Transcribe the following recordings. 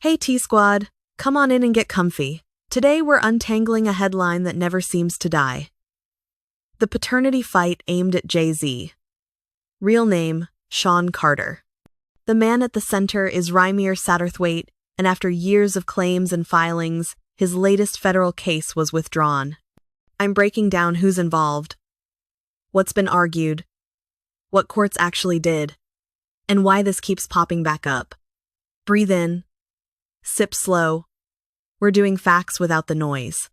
Hey T-Squad, come on in and get comfy. Today we're untangling a headline that never seems to die. The paternity fight aimed at Jay-Z. Real name, Shawn Carter. The man at the center is Rymir Satterthwaite, and after years of claims and filings, his latest federal case was withdrawn. I'm breaking down who's involved, what's been argued, what courts actually did, and why this keeps popping back up. Breathe in. Sip slow. We're doing facts without the noise.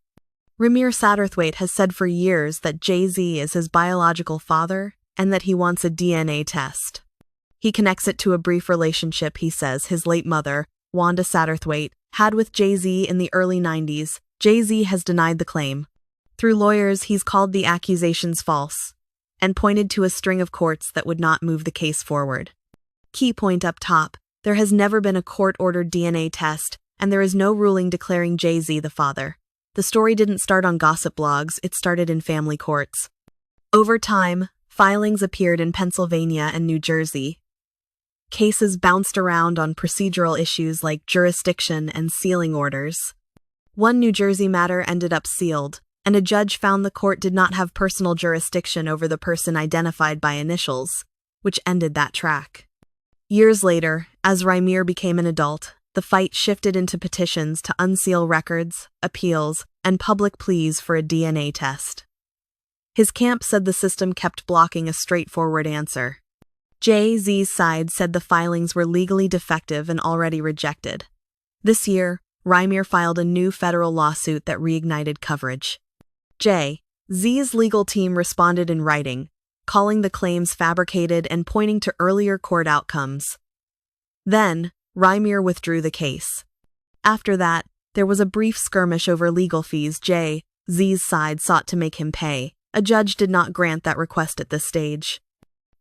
Rymir Satterthwaite has said for years that Jay-Z is his biological father and that he wants a DNA test. He connects it to a brief relationship he says his late mother, Wanda Satterthwaite, had with Jay-Z in the early 90s. Jay-Z has denied the claim. Through lawyers, he's called the accusations false and pointed to a string of courts that would not move the case forward. Key point up top. There has never been a court-ordered DNA test, and there is no ruling declaring Jay-Z the father. The story didn't start on gossip blogs, it started in family courts. Over time, filings appeared in Pennsylvania and New Jersey. Cases bounced around on procedural issues like jurisdiction and sealing orders. One New Jersey matter ended up sealed, and a judge found the court did not have personal jurisdiction over the person identified by initials, which ended that track. Years later, as Rymir became an adult, the fight shifted into petitions to unseal records, appeals, and public pleas for a DNA test. His camp said the system kept blocking a straightforward answer. Jay-Z's side said the filings were legally defective and already rejected. This year, Rymir filed a new federal lawsuit that reignited coverage. Jay-Z's legal team responded in writing, calling the claims fabricated and pointing to earlier court outcomes. Then, Rymir withdrew the case. After that, there was a brief skirmish over legal fees Jay-Z's side sought to make him pay. A judge did not grant that request at this stage.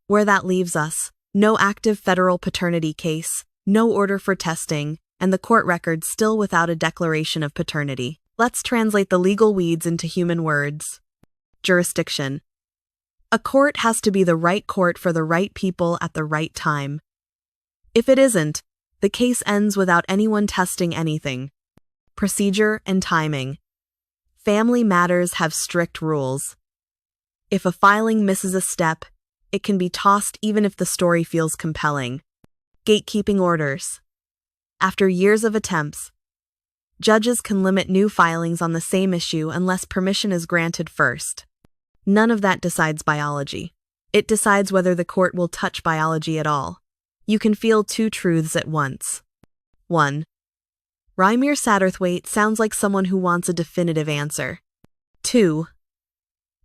Where that leaves us, no active federal paternity case, no order for testing, and the court record still without a declaration of paternity. Let's translate the legal weeds into human words. Jurisdiction. A court has to be the right court for the right people at the right time. If it isn't, the case ends without anyone testing anything. Procedure and timing. Family matters have strict rules. If a filing misses a step, it can be tossed even if the story feels compelling. Gatekeeping orders. After years of attempts, judges can limit new filings on the same issue unless permission is granted first. None of that decides biology. It decides whether the court will touch biology at all. You can feel two truths at once. 1. Rymir Satterthwaite sounds like someone who wants a definitive answer. 2.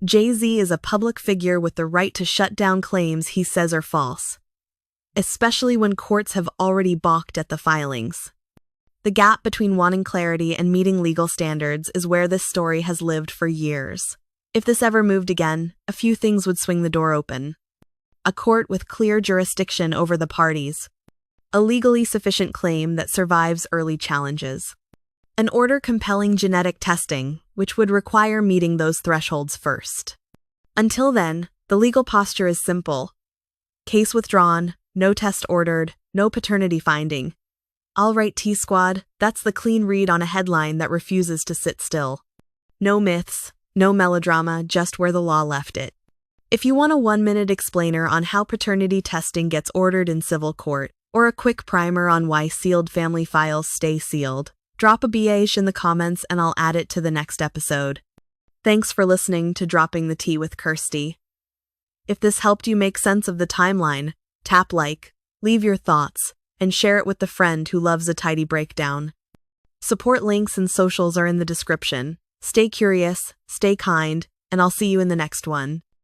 Jay-Z is a public figure with the right to shut down claims he says are false, especially when courts have already balked at the filings. The gap between wanting clarity and meeting legal standards is where this story has lived for years. If this ever moved again, a few things would swing the door open. A court with clear jurisdiction over the parties. A legally sufficient claim that survives early challenges. An order compelling genetic testing, which would require meeting those thresholds first. Until then, the legal posture is simple. Case withdrawn, no test ordered, no paternity finding. All right, T-Squad, that's the clean read on a headline that refuses to sit still. No myths. No melodrama, just where the law left it. If you want a 1-minute explainer on how paternity testing gets ordered in civil court, or a quick primer on why sealed family files stay sealed, drop a BH in the comments and I'll add it to the next episode. Thanks for listening to Dropping the Tea with Kirsty. If this helped you make sense of the timeline, tap like, leave your thoughts, and share it with the friend who loves a tidy breakdown. Support links and socials are in the description. Stay curious, stay kind, and I'll see you in the next one.